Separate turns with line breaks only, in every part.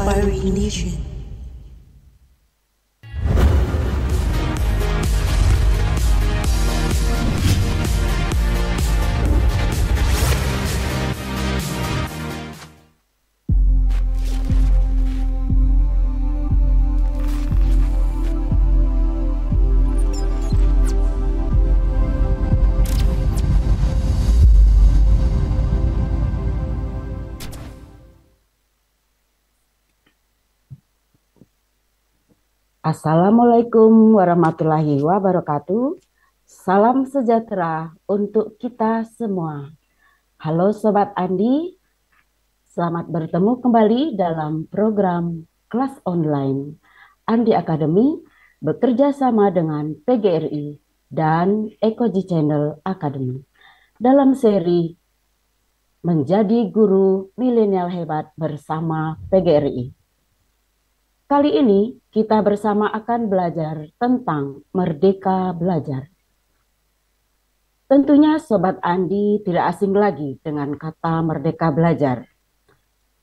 Inspiring Nation.
Assalamualaikum warahmatullahi wabarakatuh. Salam sejahtera untuk kita semua. Halo Sobat Andi, selamat bertemu kembali dalam program kelas online Andi Academy bekerja sama dengan PGRI dan Ekoji Channel Academy dalam seri Menjadi Guru Milenial Hebat bersama PGRI. Kali ini kita bersama akan belajar tentang Merdeka Belajar. Tentunya Sobat Andi tidak asing lagi dengan kata Merdeka Belajar.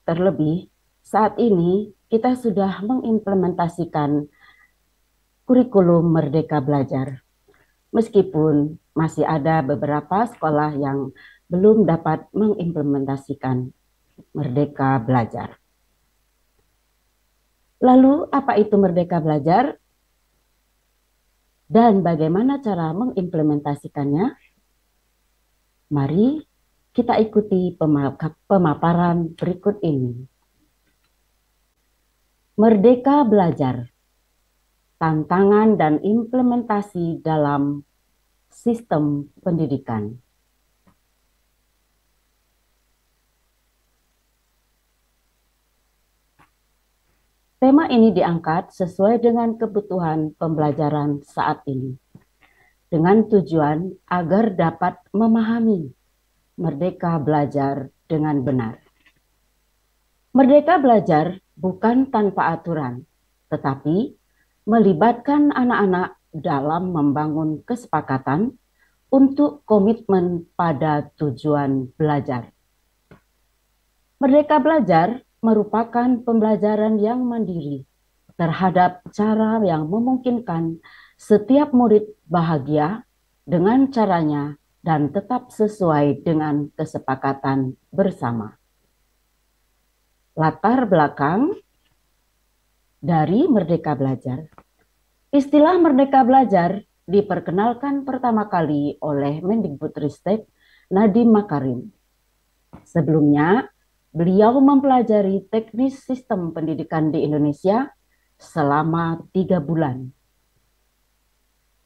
Terlebih saat ini kita sudah mengimplementasikan kurikulum Merdeka Belajar. Meskipun masih ada beberapa sekolah yang belum dapat mengimplementasikan Merdeka Belajar. Lalu apa itu Merdeka Belajar dan bagaimana cara mengimplementasikannya? Mari kita ikuti pemaparan berikut ini. Merdeka Belajar, tantangan dan implementasi dalam sistem pendidikan. Tema ini diangkat sesuai dengan kebutuhan pembelajaran saat ini, dengan tujuan agar dapat memahami Merdeka Belajar dengan benar. Merdeka Belajar bukan tanpa aturan, tetapi melibatkan anak-anak dalam membangun kesepakatan untuk komitmen pada tujuan belajar. Merdeka Belajar merupakan pembelajaran yang mandiri terhadap cara yang memungkinkan setiap murid bahagia dengan caranya dan tetap sesuai dengan kesepakatan bersama. Latar belakang dari Merdeka Belajar. Istilah Merdeka Belajar diperkenalkan pertama kali oleh Mendikbudristek Nadiem Makarim. Sebelumnya, beliau mempelajari teknis sistem pendidikan di Indonesia selama 3 bulan.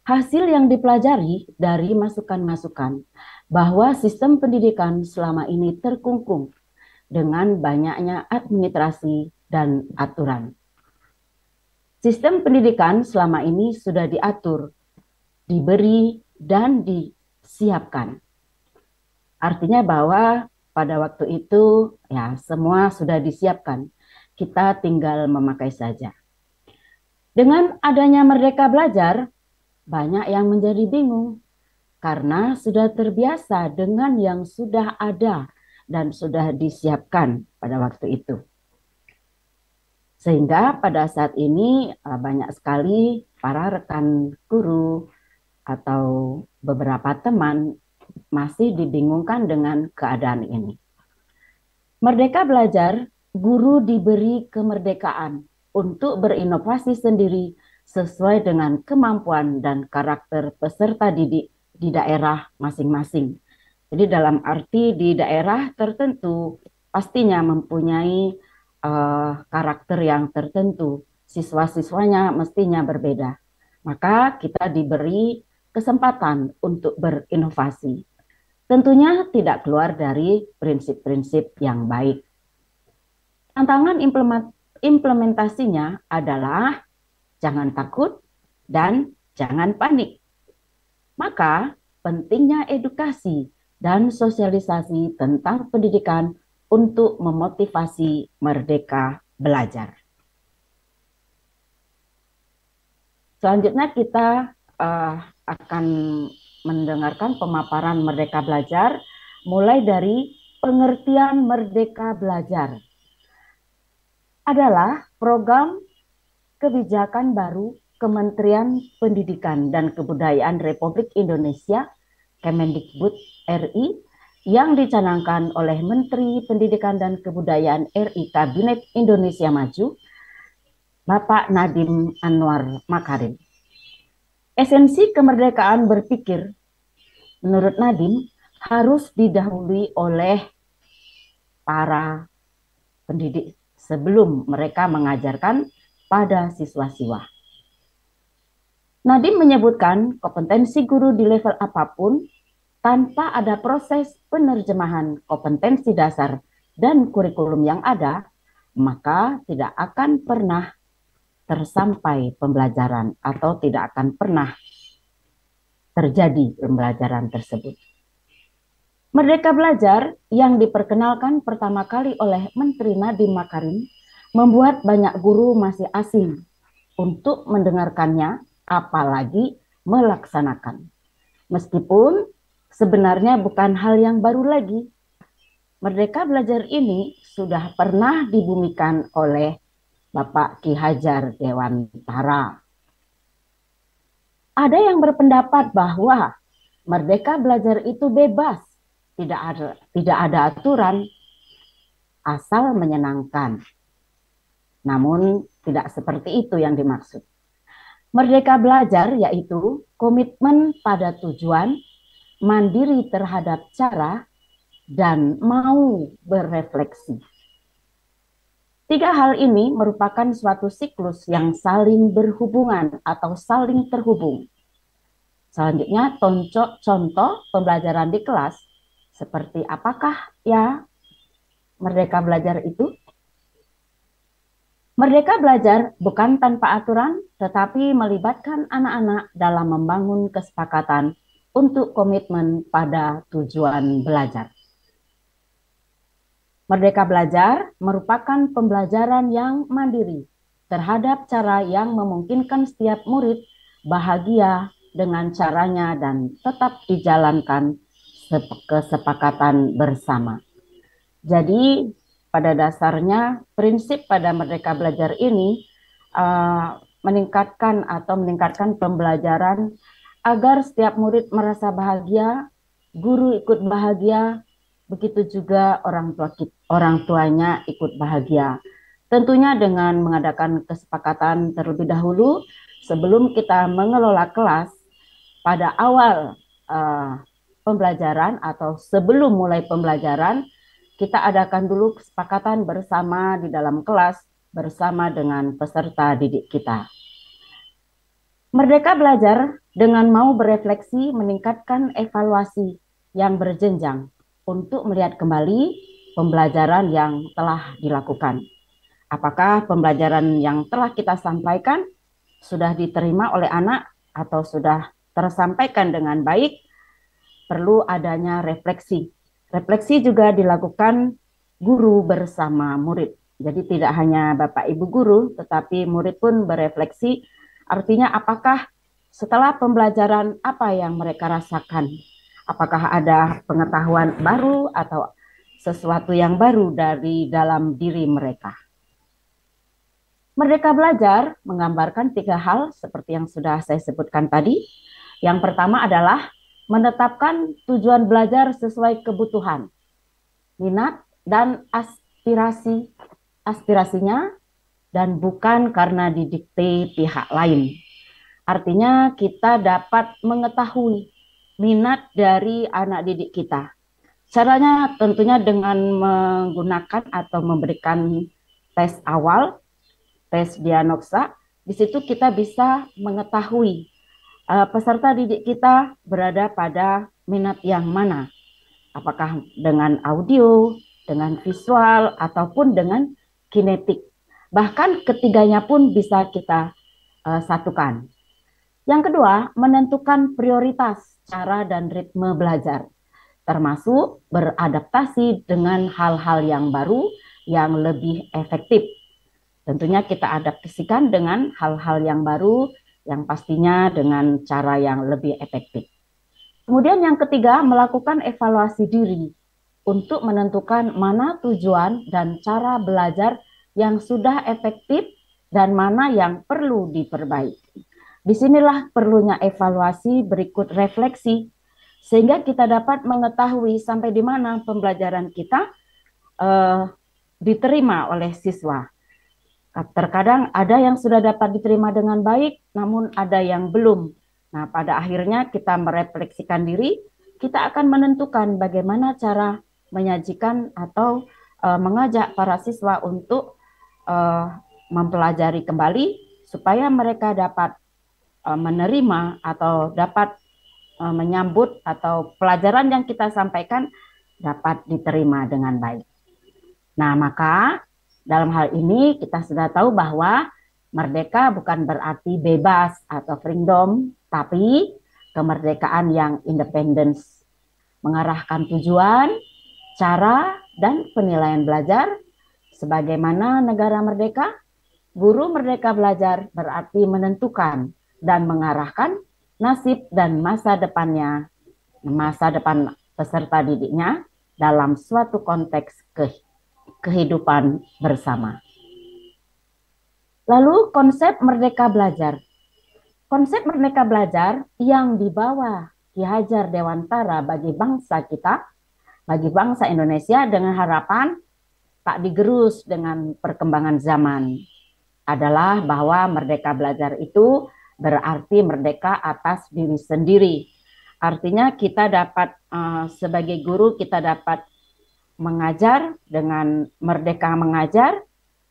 Hasil yang dipelajari dari masukan-masukan bahwa sistem pendidikan selama ini terkungkung dengan banyaknya administrasi dan aturan. Sistem pendidikan selama ini sudah diatur, diberi, dan disiapkan. Artinya bahwa pada waktu itu ya semua sudah disiapkan. Kita tinggal memakai saja. Dengan adanya Merdeka Belajar, banyak yang menjadi bingung karena sudah terbiasa dengan yang sudah ada dan sudah disiapkan pada waktu itu. Sehingga pada saat ini banyak sekali para rekan guru atau beberapa teman masih dibingungkan dengan keadaan ini. Merdeka Belajar, guru diberi kemerdekaan untuk berinovasi sendiri sesuai dengan kemampuan dan karakter peserta didik di daerah masing-masing. Jadi dalam arti di daerah tertentu pastinya mempunyai karakter yang tertentu. Siswa-siswanya mestinya berbeda. Maka kita diberi kesempatan untuk berinovasi. Tentunya tidak keluar dari prinsip-prinsip yang baik. Tantangan implementasinya adalah jangan takut dan jangan panik. Maka pentingnya edukasi dan sosialisasi tentang pendidikan untuk memotivasi Merdeka Belajar. Selanjutnya kita akan mendengarkan pemaparan Merdeka Belajar mulai dari pengertian Merdeka Belajar. adalah program kebijakan baru Kementerian Pendidikan dan Kebudayaan Republik Indonesia, Kemendikbud RI, yang dicanangkan oleh Menteri Pendidikan dan Kebudayaan RI Kabinet Indonesia Maju, Bapak Nadiem Anwar Makarim. Esensi kemerdekaan berpikir, menurut Nadiem, harus didahului oleh para pendidik sebelum mereka mengajarkan pada siswa-siswa. Nadiem menyebutkan kompetensi guru di level apapun tanpa ada proses penerjemahan kompetensi dasar dan kurikulum yang ada, maka tidak akan pernah tersampai pembelajaran atau tidak akan pernah terjadi pembelajaran tersebut. Merdeka Belajar yang diperkenalkan pertama kali oleh Menteri Nadiem Makarim membuat banyak guru masih asing untuk mendengarkannya, apalagi melaksanakan. Meskipun sebenarnya bukan hal yang baru lagi. Merdeka Belajar ini sudah pernah dibumikan oleh Bapak Ki Hajar Dewantara. Ada yang berpendapat bahwa Merdeka Belajar itu bebas, tidak ada aturan, asal menyenangkan. Namun tidak seperti itu yang dimaksud. Merdeka Belajar yaitu komitmen pada tujuan, mandiri terhadap cara, dan mau berefleksi. Tiga hal ini merupakan suatu siklus yang saling berhubungan atau saling terhubung. Selanjutnya, contoh pembelajaran di kelas, seperti apakah ya Merdeka Belajar itu? Merdeka Belajar bukan tanpa aturan, tetapi melibatkan anak-anak dalam membangun kesepakatan untuk komitmen pada tujuan belajar. Merdeka Belajar merupakan pembelajaran yang mandiri terhadap cara yang memungkinkan setiap murid bahagia dengan caranya dan tetap dijalankan kesepakatan bersama. Jadi pada dasarnya prinsip pada Merdeka Belajar ini meningkatkan pembelajaran agar setiap murid merasa bahagia, guru ikut bahagia, begitu juga orang tuanya ikut bahagia. Tentunya dengan mengadakan kesepakatan terlebih dahulu sebelum kita mengelola kelas pada awal pembelajaran atau sebelum mulai pembelajaran, kita adakan dulu kesepakatan bersama di dalam kelas bersama dengan peserta didik kita. Merdeka Belajar dengan mau berefleksi meningkatkan evaluasi yang berjenjang untuk melihat kembali pembelajaran yang telah dilakukan. Apakah pembelajaran yang telah kita sampaikan sudah diterima oleh anak atau sudah tersampaikan dengan baik? Perlu adanya refleksi. Refleksi juga dilakukan guru bersama murid. Jadi tidak hanya Bapak Ibu guru, tetapi murid pun berefleksi. Artinya apakah setelah pembelajaran apa yang mereka rasakan? Apakah ada pengetahuan baru atau sesuatu yang baru dari dalam diri mereka? Merdeka Belajar menggambarkan tiga hal seperti yang sudah saya sebutkan tadi. Yang pertama adalah menetapkan tujuan belajar sesuai kebutuhan, minat, dan aspirasinya, dan bukan karena didikte pihak lain. Artinya kita dapat mengetahui minat dari anak didik kita. Caranya tentunya dengan menggunakan atau memberikan tes awal, tes diagnosa. Di situ kita bisa mengetahui peserta didik kita berada pada minat yang mana. Apakah dengan audio, dengan visual, ataupun dengan kinetik. Bahkan ketiganya pun bisa kita satukan. Yang kedua, menentukan prioritas cara dan ritme belajar, termasuk beradaptasi dengan hal-hal yang baru yang lebih efektif. Tentunya kita adaptasikan dengan hal-hal yang baru yang pastinya dengan cara yang lebih efektif. Kemudian yang ketiga, melakukan evaluasi diri untuk menentukan mana tujuan dan cara belajar yang sudah efektif dan mana yang perlu diperbaiki. Disinilah perlunya evaluasi berikut refleksi, sehingga kita dapat mengetahui sampai di mana pembelajaran kita diterima oleh siswa. Terkadang ada yang sudah dapat diterima dengan baik, namun ada yang belum. Nah, pada akhirnya kita merefleksikan diri, kita akan menentukan bagaimana cara menyajikan atau mengajak para siswa untuk mempelajari kembali supaya mereka dapat menerima atau dapat menyambut atau pelajaran yang kita sampaikan dapat diterima dengan baik. Nah, maka dalam hal ini kita sudah tahu bahwa merdeka bukan berarti bebas atau freedom, tapi kemerdekaan yang independence, mengarahkan tujuan, cara, dan penilaian belajar. Sebagaimana negara merdeka, guru merdeka belajar berarti menentukan dan mengarahkan nasib dan masa depannya, masa depan peserta didiknya dalam suatu konteks kehidupan bersama. Lalu konsep merdeka belajar. Konsep merdeka belajar yang dibawa Ki Hajar Dewantara bagi bangsa kita, bagi bangsa Indonesia dengan harapan tak digerus dengan perkembangan zaman, adalah bahwa merdeka belajar itu berarti merdeka atas diri sendiri. Artinya kita dapat sebagai guru kita dapat mengajar dengan merdeka mengajar,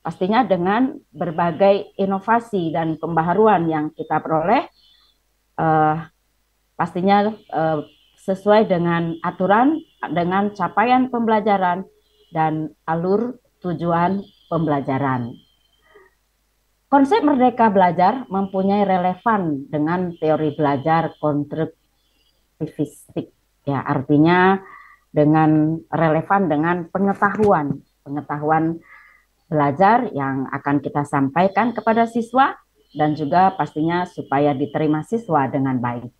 pastinya dengan berbagai inovasi dan pembaharuan yang kita peroleh, pastinya sesuai dengan aturan, dengan capaian pembelajaran dan alur tujuan pembelajaran. Konsep merdeka belajar mempunyai relevan dengan teori belajar konstruktivistik, ya, artinya dengan relevan dengan pengetahuan belajar yang akan kita sampaikan kepada siswa dan juga pastinya supaya diterima siswa dengan baik.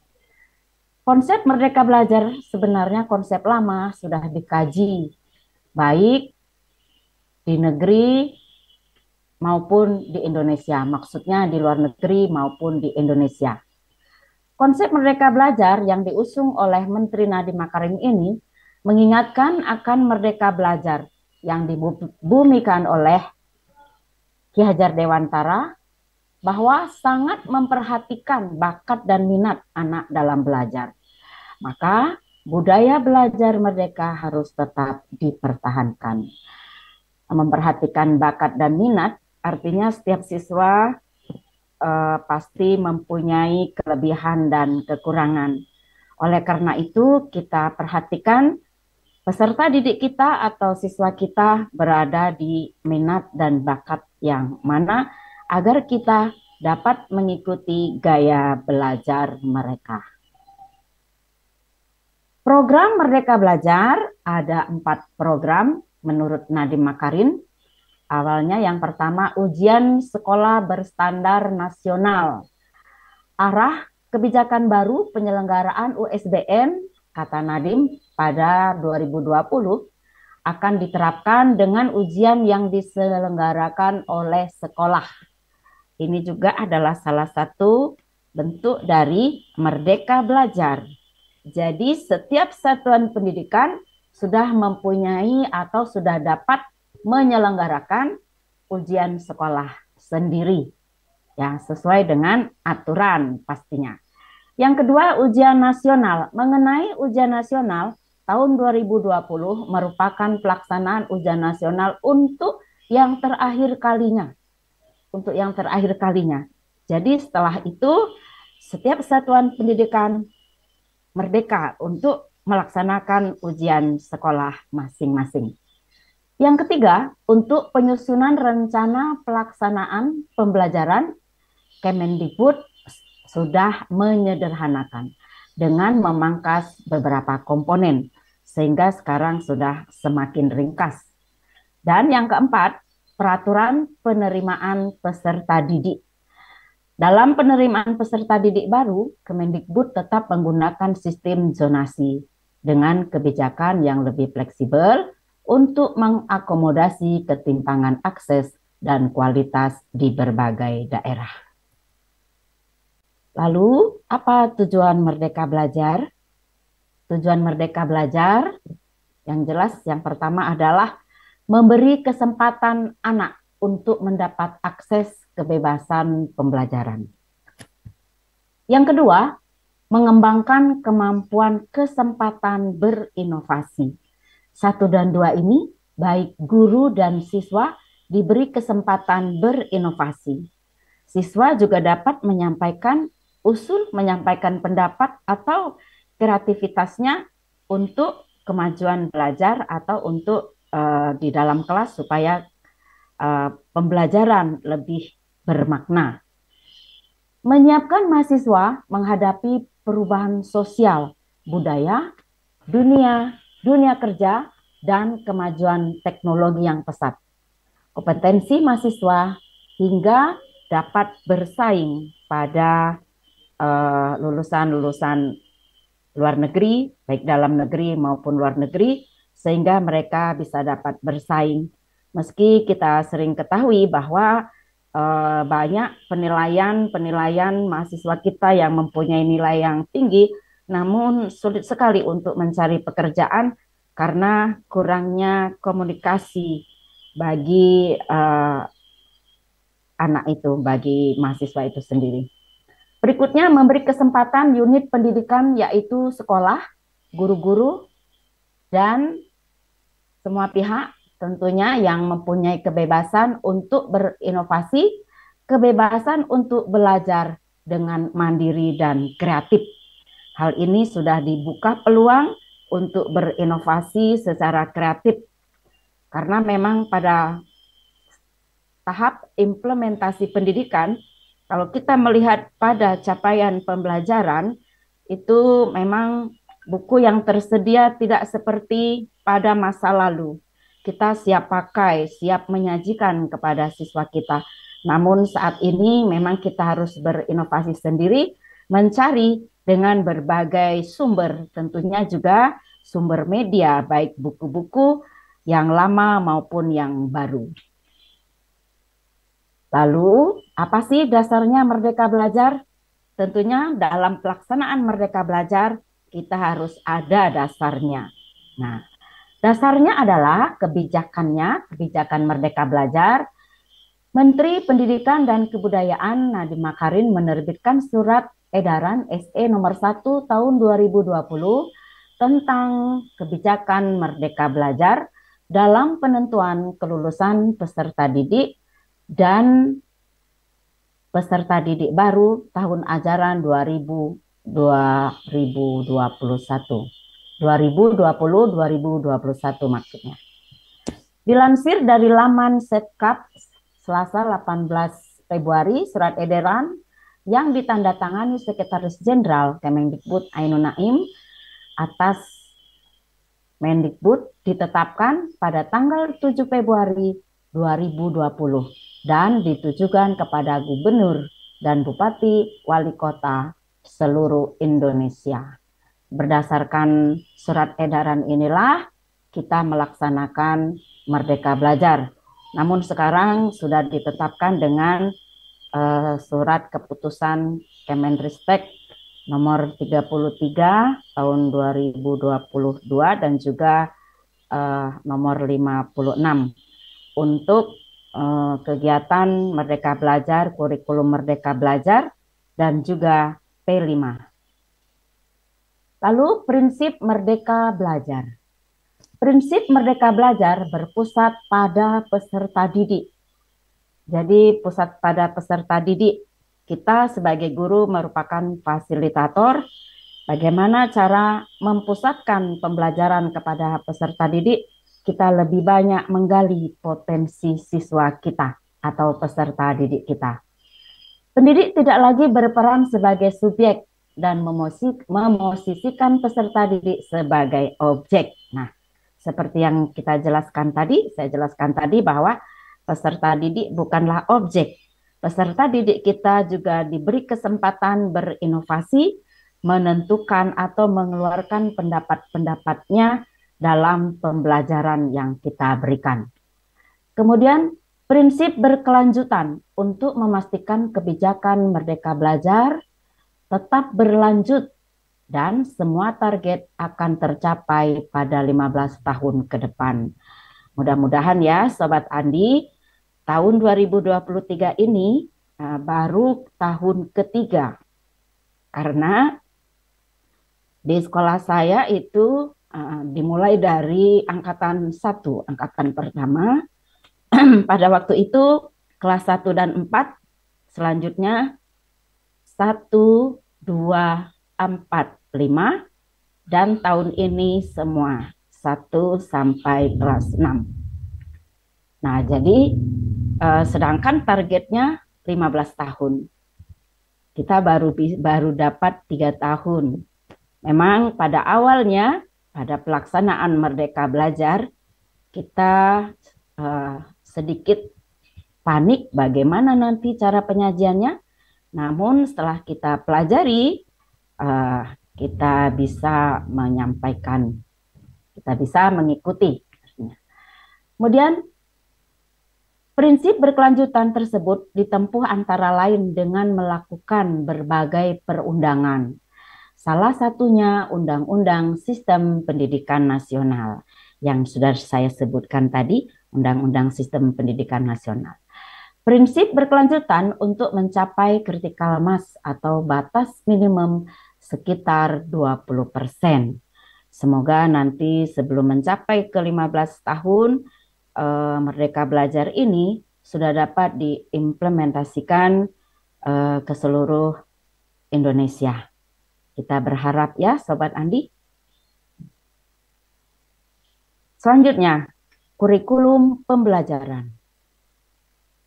Konsep merdeka belajar sebenarnya konsep lama, sudah dikaji baik di negeri maupun di Indonesia, maksudnya di luar negeri maupun di Indonesia. Konsep merdeka belajar yang diusung oleh Menteri Nadiem Makarim ini mengingatkan akan merdeka belajar yang dibumikan oleh Ki Hajar Dewantara, bahwa sangat memperhatikan bakat dan minat anak dalam belajar. Maka budaya belajar merdeka harus tetap dipertahankan. Memperhatikan bakat dan minat artinya setiap siswa pasti mempunyai kelebihan dan kekurangan. Oleh karena itu kita perhatikan peserta didik kita atau siswa kita berada di minat dan bakat yang mana agar kita dapat mengikuti gaya belajar mereka. Program Merdeka Belajar ada 4 program menurut Nadiem Makarim. Awalnya yang pertama ujian sekolah berstandar nasional. Arah kebijakan baru penyelenggaraan USBN, kata Nadiem, pada 2020 akan diterapkan dengan ujian yang diselenggarakan oleh sekolah. Ini juga adalah salah satu bentuk dari Merdeka Belajar. Jadi setiap satuan pendidikan sudah mempunyai atau sudah dapat menyelenggarakan ujian sekolah sendiri yang sesuai dengan aturan pastinya. Yang kedua, ujian nasional. Mengenai ujian nasional, tahun 2020 merupakan pelaksanaan ujian nasional untuk yang terakhir kalinya. Untuk yang terakhir kalinya. Jadi setelah itu, setiap satuan pendidikan merdeka untuk melaksanakan ujian sekolah masing-masing. Yang ketiga, untuk penyusunan rencana pelaksanaan pembelajaran, Kemendikbud sudah menyederhanakan dengan memangkas beberapa komponen, sehingga sekarang sudah semakin ringkas. Dan yang keempat, peraturan penerimaan peserta didik. Dalam penerimaan peserta didik baru, Kemendikbud tetap menggunakan sistem zonasi dengan kebijakan yang lebih fleksibel untuk mengakomodasi ketimpangan akses dan kualitas di berbagai daerah. Lalu, apa tujuan Merdeka Belajar? Tujuan Merdeka Belajar yang jelas yang pertama adalah memberi kesempatan anak untuk mendapat akses kebebasan pembelajaran. Yang kedua, mengembangkan kemampuan kesempatan berinovasi. 1 dan 2 ini, baik guru dan siswa diberi kesempatan berinovasi. Siswa juga dapat menyampaikan usul, menyampaikan pendapat atau kreativitasnya untuk kemajuan belajar atau untuk di dalam kelas supaya pembelajaran lebih bermakna. Menyiapkan mahasiswa menghadapi perubahan sosial, budaya, dunia kerja, dan kemajuan teknologi yang pesat. Kompetensi mahasiswa hingga dapat bersaing pada lulusan-lulusan luar negeri, baik dalam negeri maupun luar negeri, sehingga mereka bisa dapat bersaing. Meski kita sering ketahui bahwa banyak penilaian mahasiswa kita yang mempunyai nilai yang tinggi, namun sulit sekali untuk mencari pekerjaan karena kurangnya komunikasi bagi anak itu, bagi mahasiswa itu sendiri. Berikutnya, memberi kesempatan unit pendidikan yaitu sekolah, guru-guru, dan semua pihak tentunya yang mempunyai kebebasan untuk berinovasi, kebebasan untuk belajar dengan mandiri dan kreatif. Hal ini sudah dibuka peluang untuk berinovasi secara kreatif, karena memang pada tahap implementasi pendidikan, kalau kita melihat pada capaian pembelajaran, itu memang buku yang tersedia tidak seperti pada masa lalu. Kita siap pakai, siap menyajikan kepada siswa kita. Namun saat ini memang kita harus berinovasi sendiri, mencari dengan berbagai sumber, tentunya juga sumber media, baik buku-buku yang lama maupun yang baru. Lalu, apa sih dasarnya Merdeka Belajar? Tentunya dalam pelaksanaan Merdeka Belajar, kita harus ada dasarnya. Nah, dasarnya adalah kebijakan Merdeka Belajar. Menteri Pendidikan dan Kebudayaan Nadiem Makarim menerbitkan surat edaran SE nomor 1 tahun 2020 tentang kebijakan Merdeka Belajar dalam penentuan kelulusan peserta didik dan peserta didik baru tahun ajaran 2020 maksudnya. Dilansir dari laman Setkap Selasa 18 Februari, surat edaran yang ditandatangani Sekretaris Jenderal Kemendikbud Ainun Naim atas Mendikbud ditetapkan pada tanggal 7 Februari 2020 dan ditujukan kepada gubernur dan bupati wali kota seluruh Indonesia. Berdasarkan surat edaran inilah kita melaksanakan Merdeka Belajar. Namun sekarang sudah ditetapkan dengan surat keputusan Kemendristek nomor 33 tahun 2022 dan juga nomor 56 untuk kegiatan Merdeka Belajar, kurikulum Merdeka Belajar, dan juga P5. Lalu prinsip Merdeka Belajar. Prinsip Merdeka Belajar berpusat pada peserta didik. Jadi pusat pada peserta didik. Kita sebagai guru merupakan fasilitator. Bagaimana cara mempusatkan pembelajaran kepada peserta didik? Kita lebih banyak menggali potensi siswa kita atau peserta didik kita. Pendidik tidak lagi berperan sebagai subjek dan memosisikan peserta didik sebagai objek. Nah, seperti yang saya jelaskan tadi bahwa peserta didik bukanlah objek. Peserta didik kita juga diberi kesempatan berinovasi, menentukan atau mengeluarkan pendapat-pendapatnya dalam pembelajaran yang kita berikan. Kemudian Prinsip berkelanjutan untuk memastikan kebijakan Merdeka Belajar tetap berlanjut dan semua target akan tercapai pada 15 tahun ke depan. Mudah-mudahan ya Sobat Andi, tahun 2023 ini baru tahun ketiga. Karena di sekolah saya itu dimulai dari angkatan 1, angkatan pertama. Pada waktu itu kelas 1 dan 4, selanjutnya 1, 2, 4, 5, dan tahun ini semua 1 sampai kelas 6. Nah, jadi sedangkan targetnya 15 tahun. Kita baru dapat 3 tahun. Memang pada awalnya, pada pelaksanaan Merdeka Belajar, kita sedikit panik bagaimana nanti cara penyajiannya. Namun setelah kita pelajari, kita bisa menyampaikan, kita bisa mengikuti. Kemudian prinsip berkelanjutan tersebut ditempuh antara lain dengan melakukan berbagai perundangan. Salah satunya Undang-Undang Sistem Pendidikan Nasional yang sudah saya sebutkan tadi, Undang-Undang Sistem Pendidikan Nasional. Prinsip berkelanjutan untuk mencapai critical mass atau batas minimum sekitar 20%. Semoga nanti sebelum mencapai ke 15 tahun, Merdeka Belajar ini sudah dapat diimplementasikan ke seluruh Indonesia. Kita berharap ya Sobat Andi. Selanjutnya, kurikulum pembelajaran.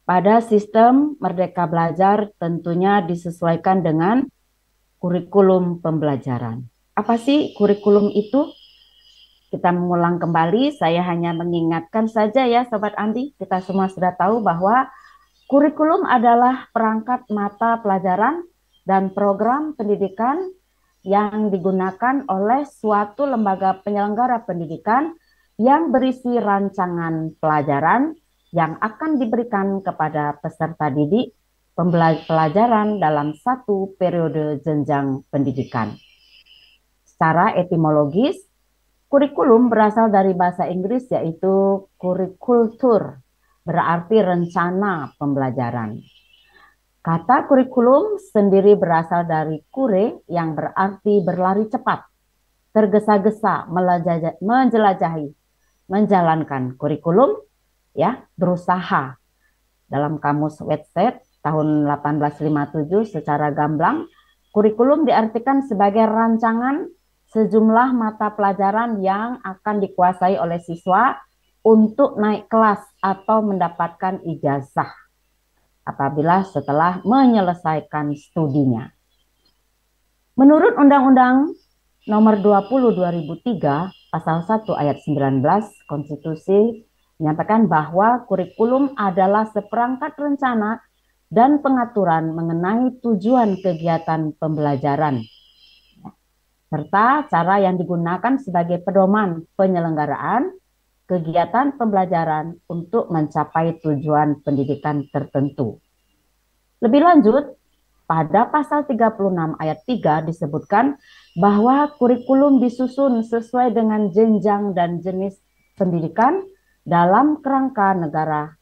Pada sistem Merdeka Belajar tentunya disesuaikan dengan kurikulum pembelajaran. Apa sih kurikulum itu? Kita mengulang kembali, saya hanya mengingatkan saja ya Sobat Andi, kita semua sudah tahu bahwa kurikulum adalah perangkat mata pelajaran dan program pendidikan yang digunakan oleh suatu lembaga penyelenggara pendidikan yang berisi rancangan pelajaran yang akan diberikan kepada peserta didik pelajaran dalam satu periode jenjang pendidikan. Secara etimologis, kurikulum berasal dari bahasa Inggris yaitu kurikultur, berarti rencana pembelajaran. Kata kurikulum sendiri berasal dari kure yang berarti berlari cepat, tergesa-gesa, menjelajahi, menjalankan kurikulum, ya, berusaha. Dalam kamus Webster tahun 1857 secara gamblang, kurikulum diartikan sebagai rancangan sejumlah mata pelajaran yang akan dikuasai oleh siswa untuk naik kelas atau mendapatkan ijazah apabila setelah menyelesaikan studinya. Menurut Undang-Undang Nomor 20 2003 Pasal 1 Ayat 19 Konstitusi menyatakan bahwa kurikulum adalah seperangkat rencana dan pengaturan mengenai tujuan kegiatan pembelajaran serta cara yang digunakan sebagai pedoman penyelenggaraan kegiatan pembelajaran untuk mencapai tujuan pendidikan tertentu. Lebih lanjut, pada pasal 36 ayat 3 disebutkan bahwa kurikulum disusun sesuai dengan jenjang dan jenis pendidikan dalam kerangka negara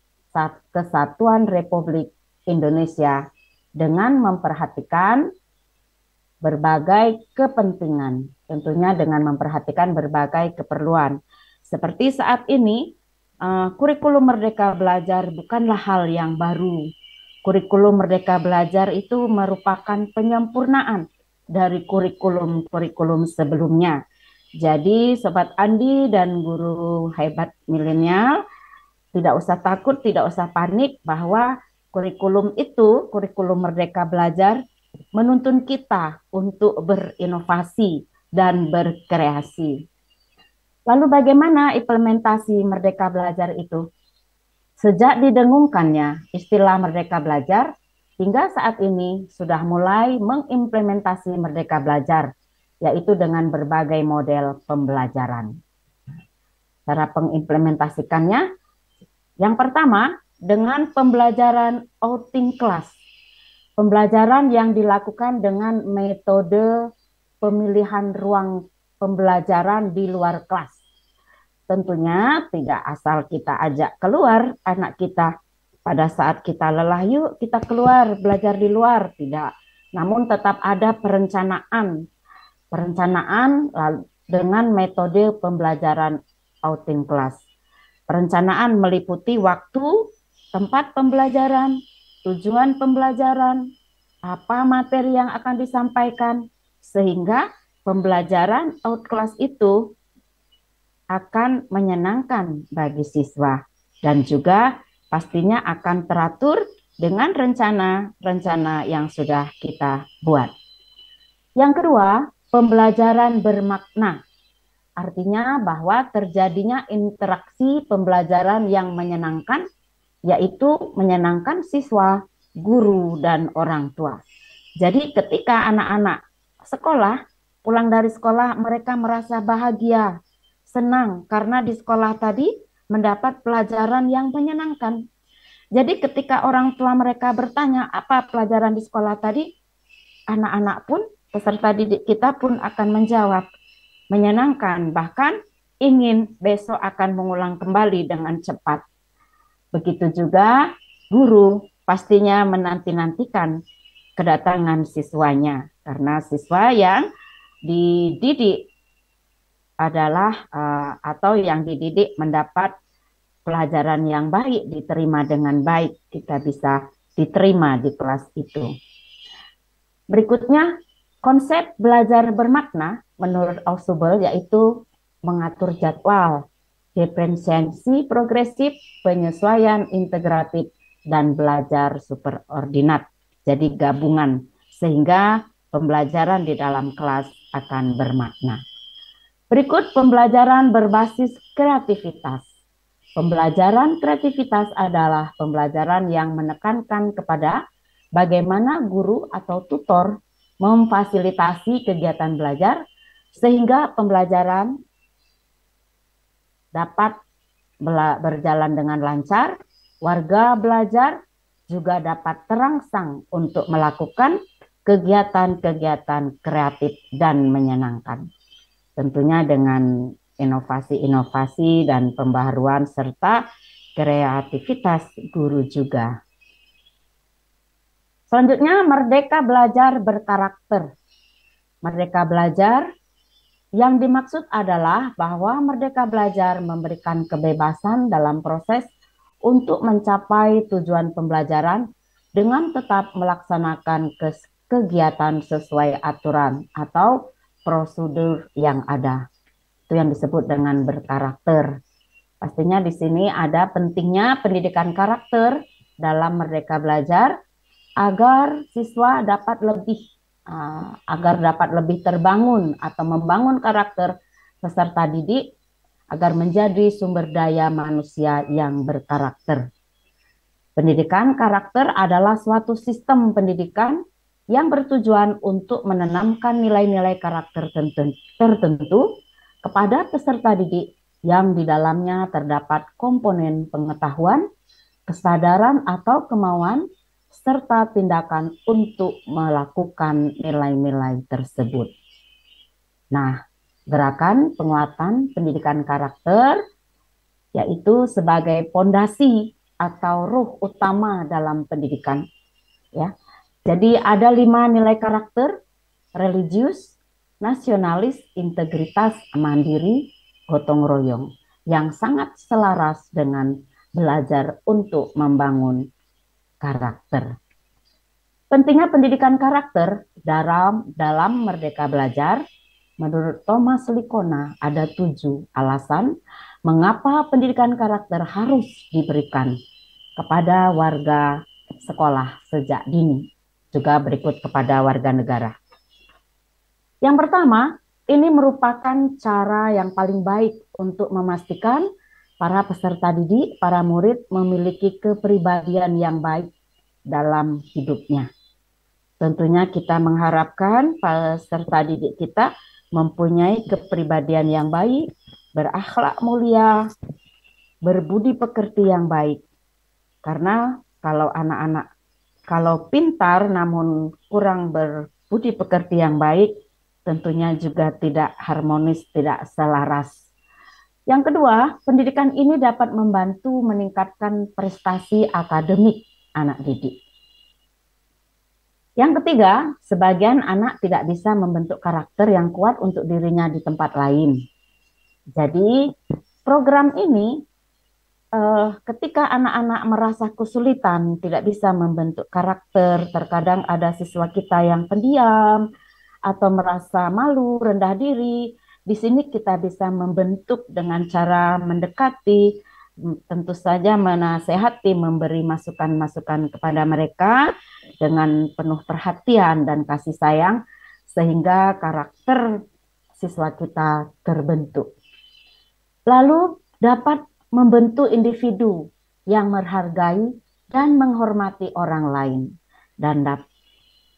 Kesatuan Republik Indonesia dengan memperhatikan berbagai kepentingan, tentunya dengan memperhatikan berbagai keperluan. Seperti saat ini, kurikulum Merdeka Belajar bukanlah hal yang baru. Kurikulum Merdeka Belajar itu merupakan penyempurnaan dari kurikulum-kurikulum sebelumnya. Jadi Sobat Andi dan guru hebat milenial, tidak usah takut, tidak usah panik bahwa kurikulum itu, kurikulum Merdeka Belajar, menuntun kita untuk berinovasi dan berkreasi. Lalu bagaimana implementasi Merdeka Belajar itu? Sejak didengungkannya istilah Merdeka Belajar, hingga saat ini sudah mulai mengimplementasi Merdeka Belajar, yaitu dengan berbagai model pembelajaran. Cara pengimplementasikannya, yang pertama, dengan pembelajaran outing class. Pembelajaran yang dilakukan dengan metode pemilihan ruang pembelajaran di luar kelas. Tentunya tidak asal kita ajak keluar anak kita. Pada saat kita lelah, yuk kita keluar belajar di luar. Tidak. Namun tetap ada perencanaan. Perencanaan dengan metode pembelajaran outing class. Perencanaan meliputi waktu, tempat pembelajaran, tujuan pembelajaran, apa materi yang akan disampaikan, sehingga pembelajaran out class itu akan menyenangkan bagi siswa dan juga pastinya akan teratur dengan rencana-rencana yang sudah kita buat. Yang kedua, pembelajaran bermakna. Artinya bahwa terjadinya interaksi pembelajaran yang menyenangkan, yaitu menyenangkan siswa, guru, dan orang tua. Jadi ketika anak-anak sekolah, pulang dari sekolah mereka merasa bahagia, senang karena di sekolah tadi mendapat pelajaran yang menyenangkan. Jadi ketika orang tua mereka bertanya apa pelajaran di sekolah tadi, anak-anak pun, peserta didik kita pun akan menjawab, menyenangkan, bahkan ingin besok akan mengulang kembali dengan cepat. Begitu juga guru pastinya menanti-nantikan kedatangan siswanya, karena siswa yang dididik adalah atau yang dididik mendapat pelajaran yang baik, diterima dengan baik, kita bisa diterima di kelas itu. Berikutnya, konsep belajar bermakna menurut Ausubel yaitu mengatur jadwal, diferensiasi progresif, penyesuaian integratif, dan belajar superordinat. Jadi gabungan, sehingga pembelajaran di dalam kelas akan bermakna. Berikut pembelajaran berbasis kreativitas. Pembelajaran kreativitas adalah pembelajaran yang menekankan kepada bagaimana guru atau tutor memfasilitasi kegiatan belajar sehingga pembelajaran dapat berjalan dengan lancar, warga belajar juga dapat terangsang untuk melakukan kegiatan-kegiatan kreatif dan menyenangkan. Tentunya dengan inovasi-inovasi dan pembaharuan serta kreativitas guru juga. Selanjutnya, merdeka belajar berkarakter. Merdeka belajar yang dimaksud adalah bahwa merdeka belajar memberikan kebebasan dalam proses untuk mencapai tujuan pembelajaran dengan tetap melaksanakan kegiatan sesuai aturan atau prosedur yang ada. Itu yang disebut dengan berkarakter. Pastinya di sini ada pentingnya pendidikan karakter dalam merdeka belajar agar siswa dapat lebih terbangun atau membangun karakter peserta didik agar menjadi sumber daya manusia yang berkarakter. Pendidikan karakter adalah suatu sistem pendidikan yang bertujuan untuk menanamkan nilai-nilai karakter tertentu kepada peserta didik yang di dalamnya terdapat komponen pengetahuan, kesadaran atau kemauan, serta tindakan untuk melakukan nilai-nilai tersebut. Nah, gerakan penguatan pendidikan karakter yaitu sebagai pondasi atau ruh utama dalam pendidikan. Ya, jadi ada 5 nilai karakter: religius, nasionalis, integritas, mandiri, gotong royong, yang sangat selaras dengan belajar untuk membangun karakter. Pentingnya pendidikan karakter dalam Merdeka Belajar, menurut Thomas Likona ada 7 alasan mengapa pendidikan karakter harus diberikan kepada warga sekolah sejak dini, juga berikut kepada warga negara. Yang pertama, ini merupakan cara yang paling baik untuk memastikan para peserta didik, para murid memiliki kepribadian yang baik dalam hidupnya. Tentunya kita mengharapkan peserta didik kita mempunyai kepribadian yang baik, berakhlak mulia, berbudi pekerti yang baik. Karena kalau pintar namun kurang berbudi pekerti yang baik, tentunya juga tidak harmonis, tidak selaras. Yang kedua, pendidikan ini dapat membantu meningkatkan prestasi akademik anak didik. Yang ketiga, sebagian anak tidak bisa membentuk karakter yang kuat untuk dirinya di tempat lain. Jadi, program ini ketika anak-anak merasa kesulitan, tidak bisa membentuk karakter, terkadang ada siswa kita yang pendiam atau merasa malu, rendah diri. Di sini kita bisa membentuk dengan cara mendekati, tentu saja menasehati, memberi masukan-masukan kepada mereka dengan penuh perhatian dan kasih sayang, sehingga karakter siswa kita terbentuk. Lalu dapat membentuk individu yang menghargai dan menghormati orang lain dan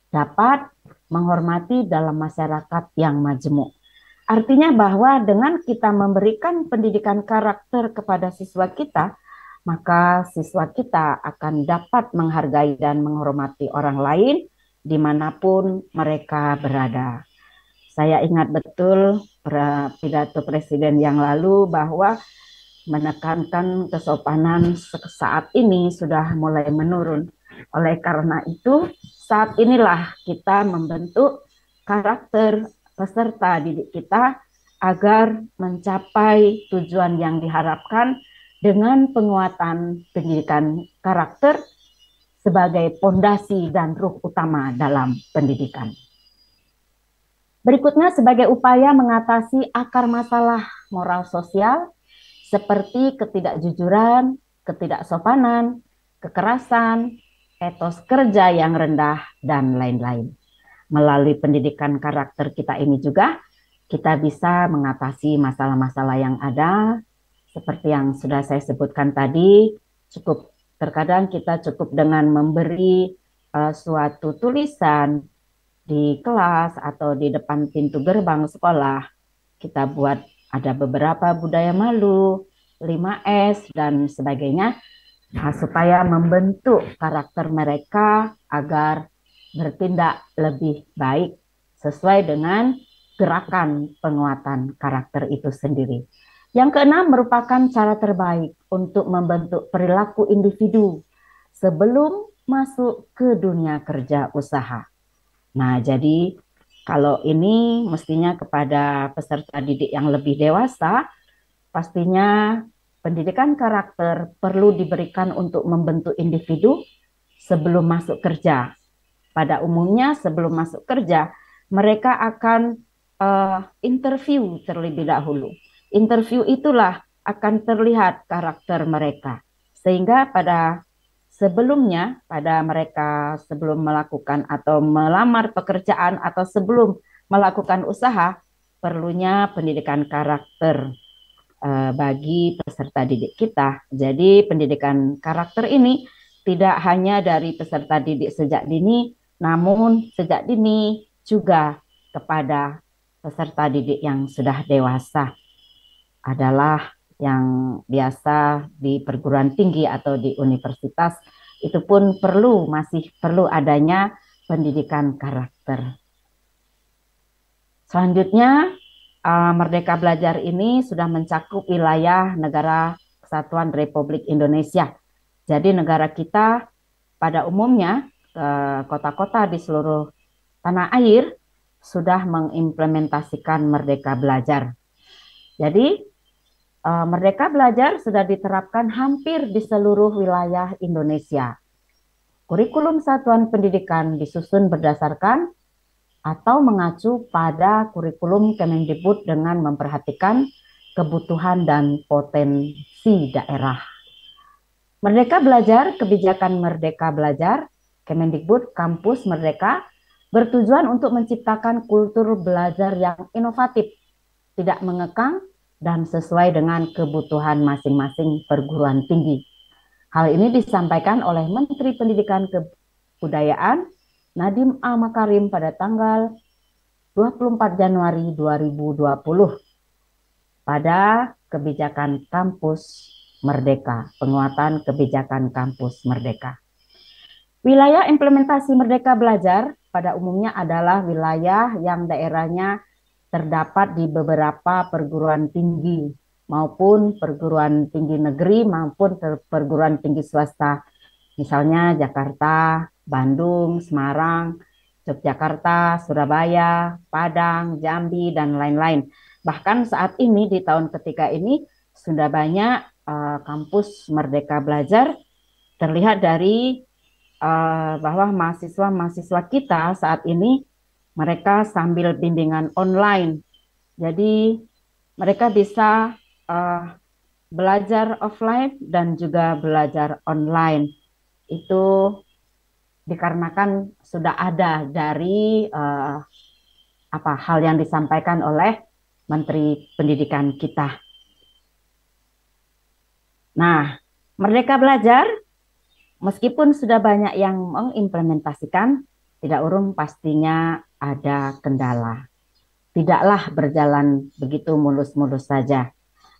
dapat menghormati dalam masyarakat yang majemuk. Artinya bahwa dengan kita memberikan pendidikan karakter kepada siswa kita, maka siswa kita akan dapat menghargai dan menghormati orang lain dimanapun mereka berada. Saya ingat betul pidato Presiden yang lalu bahwa menekankan kesopanan saat ini sudah mulai menurun. Oleh karena itu, saat inilah kita membentuk karakter peserta didik kita agar mencapai tujuan yang diharapkan dengan penguatan pendidikan karakter sebagai pondasi dan ruh utama dalam pendidikan. Berikutnya, sebagai upaya mengatasi akar masalah moral sosial seperti ketidakjujuran, ketidaksopanan, kekerasan, etos kerja yang rendah, dan lain-lain. Melalui pendidikan karakter kita ini juga, kita bisa mengatasi masalah-masalah yang ada, seperti yang sudah saya sebutkan tadi. Terkadang kita cukup dengan memberi suatu tulisan di kelas atau di depan pintu gerbang sekolah. Kita buat ada beberapa budaya malu, 5S, dan sebagainya, supaya membentuk karakter mereka agar bertindak lebih baik sesuai dengan gerakan penguatan karakter itu sendiri. Yang keenam, merupakan cara terbaik untuk membentuk perilaku individu sebelum masuk ke dunia kerja usaha. Nah, jadi kalau ini mestinya kepada peserta didik yang lebih dewasa, pastinya pendidikan karakter perlu diberikan untuk membentuk individu sebelum masuk kerja. Pada umumnya sebelum masuk kerja, mereka akan interview terlebih dahulu. Interview itulah akan terlihat karakter mereka. Sehingga sebelumnya, pada mereka sebelum melakukan atau melamar pekerjaan atau sebelum melakukan usaha, perlunya pendidikan karakter bagi peserta didik kita. Jadi pendidikan karakter ini tidak hanya dari peserta didik sejak dini, namun sejak dini juga kepada peserta didik yang sudah dewasa, adalah yang biasa di perguruan tinggi atau di universitas, itu pun masih perlu adanya pendidikan karakter. Selanjutnya, Merdeka Belajar ini sudah mencakup wilayah Negara Kesatuan Republik Indonesia. Jadi negara kita pada umumnya, kota-kota di seluruh tanah air sudah mengimplementasikan Merdeka Belajar. Jadi Merdeka Belajar sudah diterapkan hampir di seluruh wilayah Indonesia. Kurikulum satuan pendidikan disusun berdasarkan atau mengacu pada kurikulum Kemendikbud dengan memperhatikan kebutuhan dan potensi daerah. Merdeka Belajar, kebijakan Merdeka Belajar, Kemendikbud, Kampus Merdeka, bertujuan untuk menciptakan kultur belajar yang inovatif, tidak mengekang, dan sesuai dengan kebutuhan masing-masing perguruan tinggi. Hal ini disampaikan oleh Menteri Pendidikan Kebudayaan Nadiem A. Makarim pada tanggal 24 Januari 2020 pada kebijakan kampus Merdeka, penguatan kebijakan kampus Merdeka. Wilayah implementasi Merdeka Belajar pada umumnya adalah wilayah yang daerahnya terdapat di beberapa perguruan tinggi maupun perguruan tinggi negeri maupun perguruan tinggi swasta. Misalnya Jakarta, Bandung, Semarang, Yogyakarta, Surabaya, Padang, Jambi, dan lain-lain. Bahkan saat ini di tahun ketiga ini sudah banyak kampus Merdeka Belajar terlihat dari bahwa mahasiswa-mahasiswa kita saat ini mereka sambil bimbingan online. Jadi mereka bisa belajar offline dan juga belajar online. Itu dikarenakan sudah ada dari hal yang disampaikan oleh Menteri Pendidikan kita. Nah, Merdeka Belajar meskipun sudah banyak yang mengimplementasikan, tidak urung pastinya ada kendala. Tidaklah berjalan begitu mulus-mulus saja.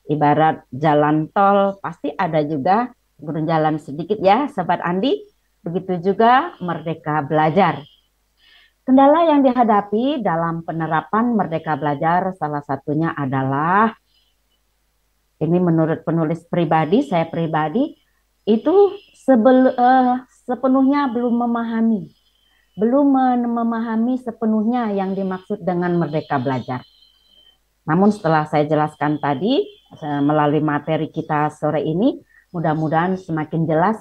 Ibarat jalan tol, pasti ada juga berjalan sedikit ya, Sobat Andi. Begitu juga Merdeka Belajar. Kendala yang dihadapi dalam penerapan Merdeka Belajar salah satunya adalah, ini menurut penulis pribadi, saya pribadi, itu sepenuhnya belum memahami sepenuhnya yang dimaksud dengan Merdeka Belajar. Namun setelah saya jelaskan tadi melalui materi kita sore ini, mudah-mudahan semakin jelas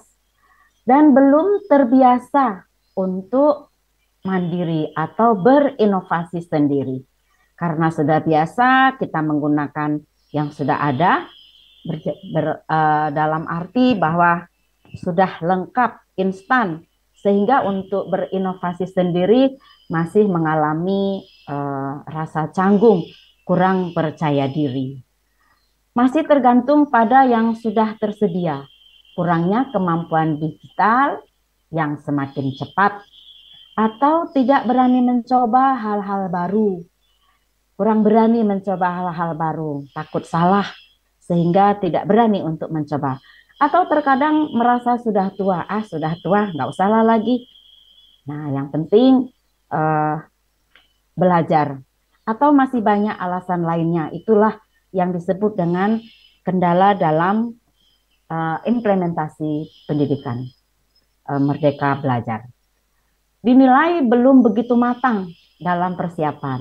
dan belum terbiasa untuk mandiri atau berinovasi sendiri. Karena sudah biasa kita menggunakan yang sudah ada dalam arti bahwa sudah lengkap, instan, sehingga untuk berinovasi sendiri masih mengalami rasa canggung, kurang percaya diri. Masih tergantung pada yang sudah tersedia, kurangnya kemampuan digital yang semakin cepat, atau tidak berani mencoba hal-hal baru, kurang berani mencoba hal-hal baru, takut salah, sehingga tidak berani untuk mencoba. Atau terkadang merasa sudah tua, nggak usahlah lagi. Nah, yang penting belajar. Atau masih banyak alasan lainnya, itulah yang disebut dengan kendala dalam implementasi pendidikan Merdeka Belajar. Dinilai belum begitu matang dalam persiapan.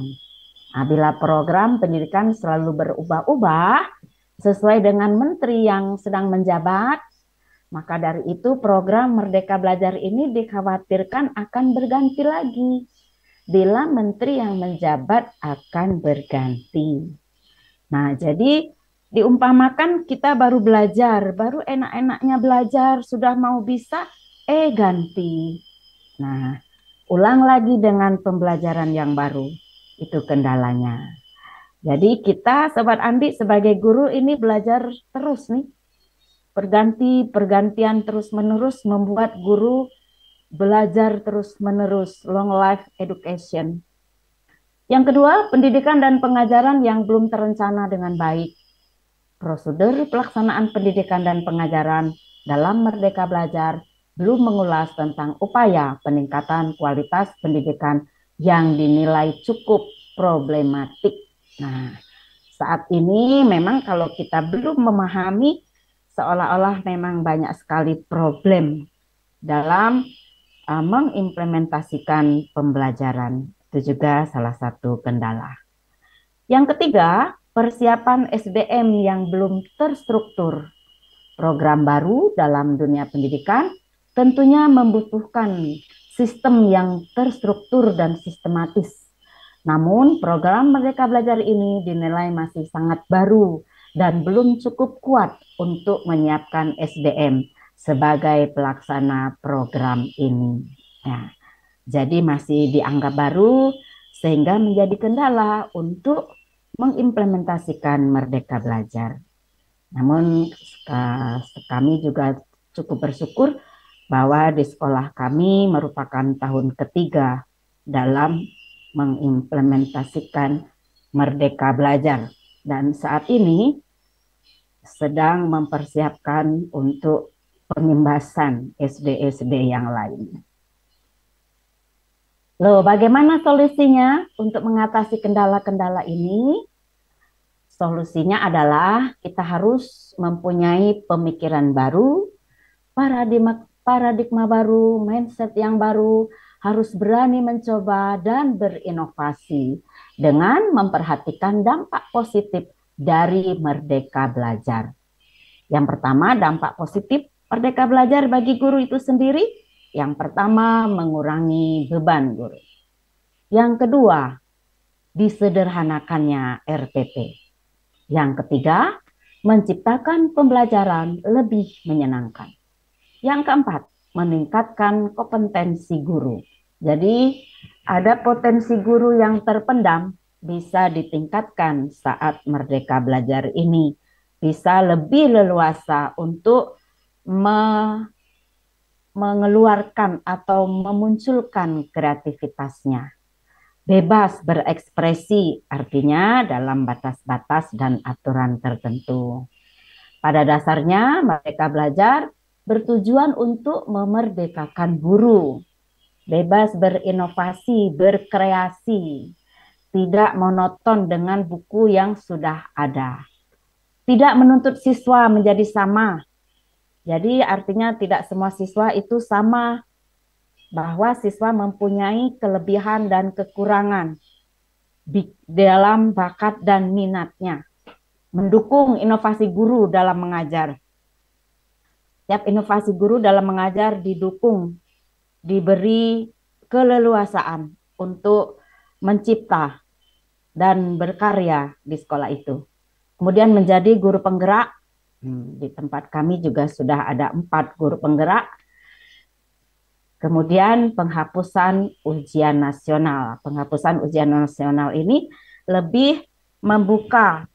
Nah, bila program pendidikan selalu berubah-ubah sesuai dengan menteri yang sedang menjabat, maka dari itu program Merdeka Belajar ini dikhawatirkan akan berganti lagi bila menteri yang menjabat akan berganti. Nah, jadi diumpamakan kita baru belajar, baru enak-enaknya belajar, sudah mau bisa, ganti. Nah, ulang lagi dengan pembelajaran yang baru. Itu kendalanya. Jadi kita Sobat Andi sebagai guru ini belajar terus nih. Pergantian terus-menerus membuat guru belajar terus-menerus, long life education. Yang kedua, pendidikan dan pengajaran yang belum terencana dengan baik. Prosedur pelaksanaan pendidikan dan pengajaran dalam Merdeka Belajar belum mengulas tentang upaya peningkatan kualitas pendidikan yang dinilai cukup problematik. Nah, saat ini memang kalau kita belum memahami, seolah-olah memang banyak sekali problem dalam mengimplementasikan pembelajaran. Itu juga salah satu kendala. Yang ketiga, persiapan SDM yang belum terstruktur. Program baru dalam dunia pendidikan tentunya membutuhkan sistem yang terstruktur dan sistematis. Namun program Merdeka Belajar ini dinilai masih sangat baru dan belum cukup kuat untuk menyiapkan SDM sebagai pelaksana program ini. Ya, jadi masih dianggap baru sehingga menjadi kendala untuk mengimplementasikan Merdeka Belajar. Namun kami juga cukup bersyukur bahwa di sekolah kami merupakan tahun ketiga dalam mengimplementasikan Merdeka Belajar. Dan saat ini sedang mempersiapkan untuk pengimbasan SD-SD yang lain. Loh, bagaimana solusinya untuk mengatasi kendala-kendala ini? Solusinya adalah kita harus mempunyai pemikiran baru, paradigma baru, mindset yang baru, harus berani mencoba dan berinovasi dengan memperhatikan dampak positif dari Merdeka Belajar. Yang pertama, dampak positif Merdeka Belajar bagi guru itu sendiri. Yang pertama, mengurangi beban guru. Yang kedua, disederhanakannya RPP. Yang ketiga, menciptakan pembelajaran lebih menyenangkan. Yang keempat, meningkatkan kompetensi guru. Jadi, ada potensi guru yang terpendam bisa ditingkatkan saat Merdeka Belajar ini. Bisa lebih leluasa untuk mengeluarkan atau memunculkan kreativitasnya. Bebas berekspresi, artinya dalam batas-batas dan aturan tertentu. Pada dasarnya, Merdeka Belajar bertujuan untuk memerdekakan guru, bebas berinovasi, berkreasi, tidak monoton dengan buku yang sudah ada, tidak menuntut siswa menjadi sama. Jadi artinya tidak semua siswa itu sama, bahwa siswa mempunyai kelebihan dan kekurangan dalam bakat dan minatnya. Mendukung inovasi guru dalam mengajar. Setiap inovasi guru dalam mengajar didukung, diberi keleluasaan untuk mencipta dan berkarya di sekolah itu. Kemudian menjadi guru penggerak. Di tempat kami juga sudah ada 4 guru penggerak. Kemudian penghapusan ujian nasional. Penghapusan ujian nasional ini lebih membuka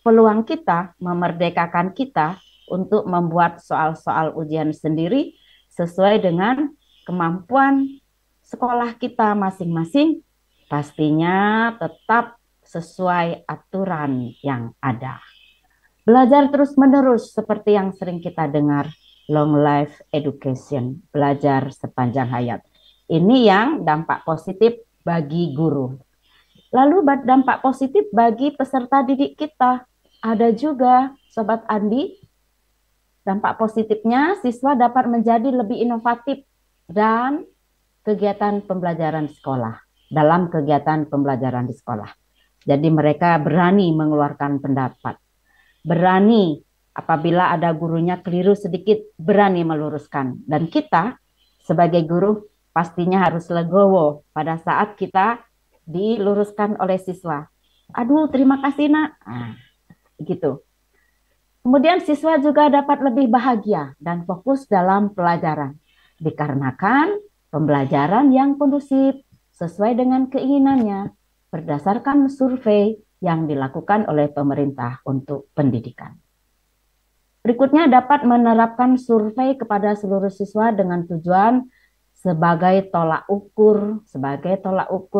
peluang kita, memerdekakan kita untuk membuat soal-soal ujian sendiri sesuai dengan kemampuan sekolah kita masing-masing, pastinya tetap sesuai aturan yang ada. Belajar terus-menerus seperti yang sering kita dengar, long life education, belajar sepanjang hayat. Ini yang dampak positif bagi guru. Lalu dampak positif bagi peserta didik kita. Ada juga, Sobat Andi, dampak positifnya siswa dapat menjadi lebih inovatif dan kegiatan pembelajaran sekolah, dalam kegiatan pembelajaran di sekolah. Jadi mereka berani mengeluarkan pendapat, berani apabila ada gurunya keliru sedikit, berani meluruskan. Dan kita sebagai guru pastinya harus legowo pada saat kita diluruskan oleh siswa. Aduh, terima kasih nak. Nah, gitu. Kemudian siswa juga dapat lebih bahagia dan fokus dalam pelajaran. Dikarenakan pembelajaran yang kondusif sesuai dengan keinginannya berdasarkan survei yang dilakukan oleh pemerintah untuk pendidikan. Berikutnya dapat menerapkan survei kepada seluruh siswa dengan tujuan sebagai tolak ukur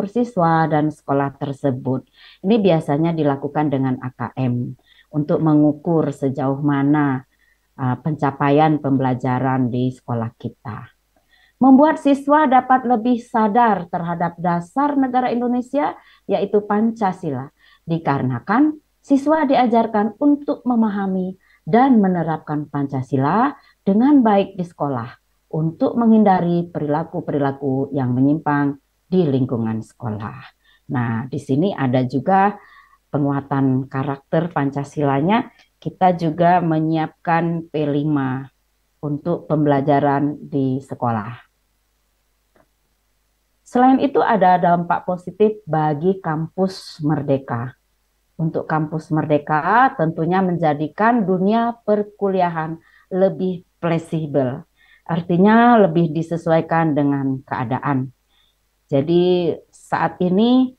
siswa dan sekolah tersebut. Ini biasanya dilakukan dengan AKM untuk mengukur sejauh mana pencapaian pembelajaran di sekolah kita. Membuat siswa dapat lebih sadar terhadap dasar negara Indonesia, yaitu Pancasila, dikarenakan siswa diajarkan untuk memahami dan menerapkan Pancasila dengan baik di sekolah untuk menghindari perilaku-perilaku yang menyimpang di lingkungan sekolah. Nah, di sini ada juga penguatan karakter Pancasilanya. Kita juga menyiapkan P5 untuk pembelajaran di sekolah. Selain itu ada dampak positif bagi kampus Merdeka. Untuk kampus Merdeka tentunya menjadikan dunia perkuliahan lebih fleksibel. Artinya lebih disesuaikan dengan keadaan. Jadi saat ini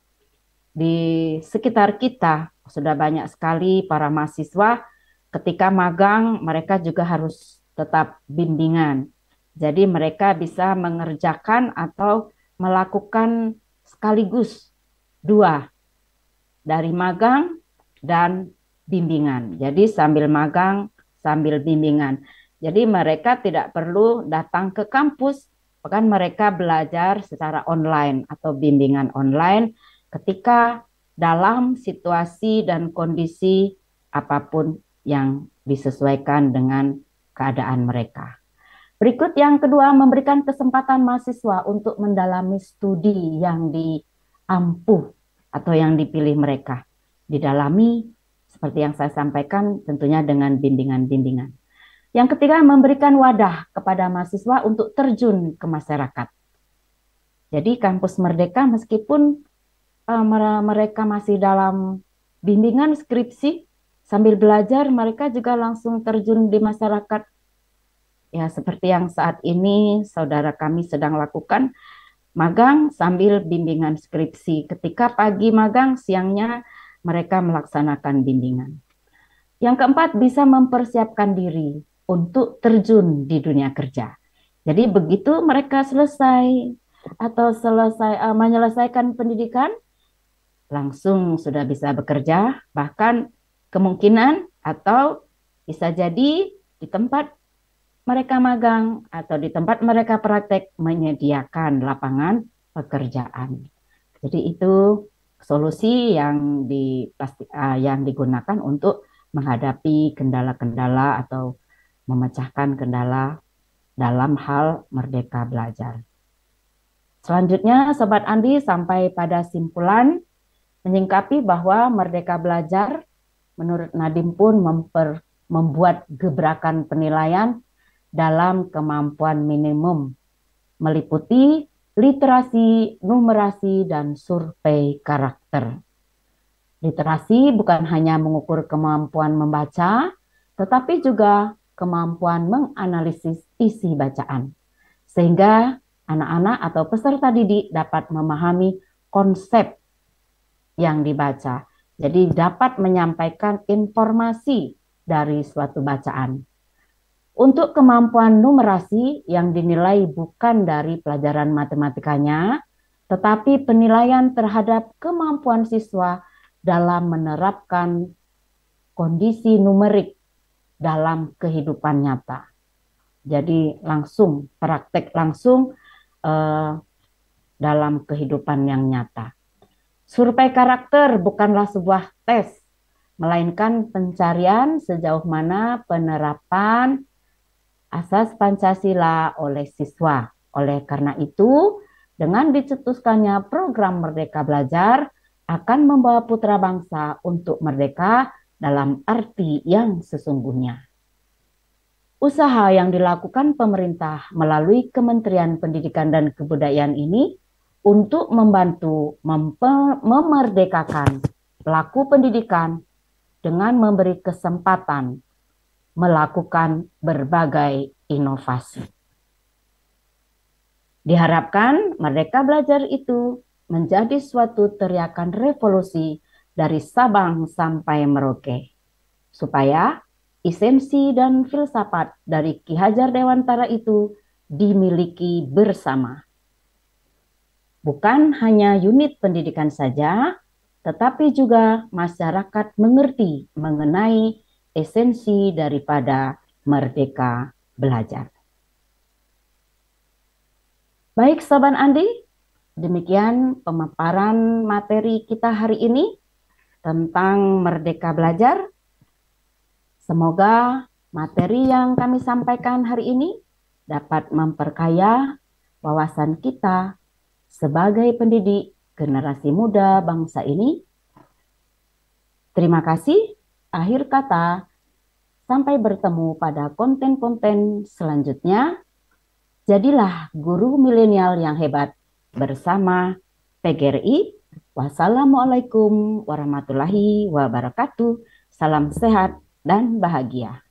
di sekitar kita sudah banyak sekali para mahasiswa ketika magang mereka juga harus tetap bimbingan. Jadi mereka bisa mengerjakan atau melakukan sekaligus 2, dari magang dan bimbingan. Jadi sambil magang, sambil bimbingan. Jadi mereka tidak perlu datang ke kampus, bahkan mereka belajar secara online atau bimbingan online ketika dalam situasi dan kondisi apapun yang disesuaikan dengan keadaan mereka. Berikut yang kedua, memberikan kesempatan mahasiswa untuk mendalami studi yang diampuh atau yang dipilih mereka. Didalami seperti yang saya sampaikan tentunya dengan bimbingan-bimbingan. Yang ketiga, memberikan wadah kepada mahasiswa untuk terjun ke masyarakat. Jadi kampus Merdeka meskipun mereka masih dalam bimbingan skripsi, sambil belajar mereka juga langsung terjun di masyarakat. Ya, seperti yang saat ini saudara kami sedang lakukan, magang sambil bimbingan skripsi. Ketika pagi magang, siangnya mereka melaksanakan bimbingan. Yang keempat, bisa mempersiapkan diri untuk terjun di dunia kerja. Jadi begitu mereka selesai atau menyelesaikan pendidikan, langsung sudah bisa bekerja, bahkan kemungkinan atau bisa jadi di tempat mereka magang atau di tempat mereka praktek menyediakan lapangan pekerjaan. Jadi itu solusi yang digunakan untuk menghadapi kendala-kendala atau memecahkan kendala dalam hal merdeka belajar. Selanjutnya, Sobat Andi sampai pada simpulan menyingkapi bahwa merdeka belajar menurut Nadiem pun membuat gebrakan penilaian dalam kemampuan minimum, meliputi literasi, numerasi, dan survei karakter. Literasi bukan hanya mengukur kemampuan membaca, tetapi juga kemampuan menganalisis isi bacaan, sehingga anak-anak atau peserta didik dapat memahami konsep yang dibaca. Jadi dapat menyampaikan informasi dari suatu bacaan. Untuk kemampuan numerasi yang dinilai bukan dari pelajaran matematikanya, tetapi penilaian terhadap kemampuan siswa dalam menerapkan kondisi numerik dalam kehidupan nyata. Jadi langsung, praktek langsung dalam kehidupan yang nyata. Survei karakter bukanlah sebuah tes, melainkan pencarian sejauh mana penerapan asas Pancasila oleh siswa. Oleh karena itu, dengan dicetuskannya program Merdeka Belajar akan membawa putra bangsa untuk merdeka dalam arti yang sesungguhnya. Usaha yang dilakukan pemerintah melalui Kementerian Pendidikan dan Kebudayaan ini untuk membantu memerdekakan pelaku pendidikan dengan memberi kesempatan melakukan berbagai inovasi. Diharapkan Merdeka Belajar itu menjadi suatu teriakan revolusi dari Sabang sampai Merauke, supaya esensi dan filsafat dari Ki Hajar Dewantara itu dimiliki bersama. Bukan hanya unit pendidikan saja, tetapi juga masyarakat mengerti mengenai esensi daripada merdeka belajar. Baik Sobat Andi, demikian pemaparan materi kita hari ini tentang merdeka belajar. Semoga materi yang kami sampaikan hari ini dapat memperkaya wawasan kita sebagai pendidik generasi muda bangsa ini. Terima kasih. Akhir kata, sampai bertemu pada konten-konten selanjutnya. Jadilah guru milenial yang hebat bersama PGRI. Wassalamualaikum warahmatullahi wabarakatuh. Salam sehat dan bahagia.